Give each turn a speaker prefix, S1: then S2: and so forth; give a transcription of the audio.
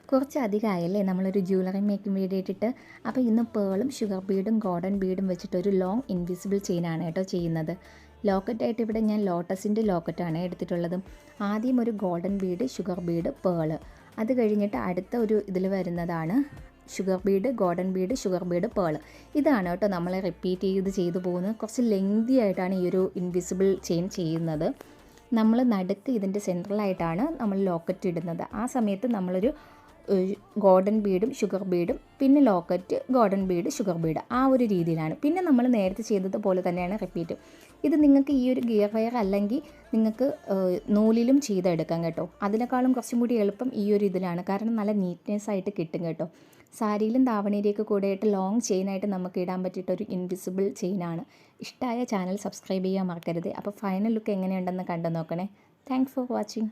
S1: കുറച്ചധികമായല്ലേ നമ്മളൊരു jewellery making video ഇട്ടിട്ട്. അപ്പോൾ ഇന്ന് പേളും ഷുഗർ ബീഡും ഗോൾഡൻ ബീഡും വെച്ചിട്ടൊരു ലോങ് ഇൻവിസിബിൾ ചെയിനാണ് കേട്ടോ ചെയ്യുന്നത്. ലോക്കറ്റായിട്ട് ഇവിടെ ഞാൻ ലോട്ടസിൻ്റെ ലോക്കറ്റാണ് എടുത്തിട്ടുള്ളത്. ആദ്യം ഒരു golden Bede, sugar Bede, pearl. അത് കഴിഞ്ഞിട്ട് അടുത്ത ഒരു ഇതിൽ വരുന്നതാണ് sugar Bede, golden Bede, sugar Bede, pearl. ഇതാണ് കേട്ടോ നമ്മൾ റിപ്പീറ്റ് ചെയ്ത് പോകുന്നത്. കുറച്ച് ലെങ്തി ആയിട്ടാണ് ഈ ഒരു ഇൻവിസിബിൾ ചെയിൻ ചെയ്യുന്നത്. നമ്മൾ നടുക്ക് ഇതിൻ്റെ സെൻട്രലായിട്ടാണ് നമ്മൾ ലോക്കറ്റ് ഇടുന്നത്. ആ സമയത്ത് നമ്മളൊരു ഗോൾഡൻ ബീഡും ഷുഗർ ബീഡും പിന്നെ locket, golden Bede, sugar Bede, ആ ഒരു രീതിയിലാണ്. പിന്നെ നമ്മൾ നേരത്തെ ചെയ്തതുപോലെ തന്നെയാണ് റിപ്പീറ്റ്. ഇത് നിങ്ങൾക്ക് ഈ ഒരു ഗിയർ വയർ അല്ലെങ്കിൽ നിങ്ങൾക്ക് നൂലിലും ചെയ്തെടുക്കാം കേട്ടോ. അതിനേക്കാളും കുറച്ചും കൂടി എളുപ്പം ഈ ഒരു ഇതിലാണ്, കാരണം നല്ല നീറ്റ്നെസ് ആയിട്ട് കിട്ടും കേട്ടോ. സാരിയിലും ധാവണിയിലേക്ക് കൂടെയായിട്ട് ലോങ് ചെയിനായിട്ട് നമുക്ക് ഇടാൻ പറ്റിയിട്ടൊരു ഇൻവിസിബിൾ ചെയിനാണ്. ഇഷ്ടമായ ചാനൽ സബ്സ്ക്രൈബ് ചെയ്യാൻ മറക്കരുത്. അപ്പോൾ ഫൈനൽ ലുക്ക് എങ്ങനെയുണ്ടെന്ന് കണ്ടു നോക്കണേ. Thanks for watching.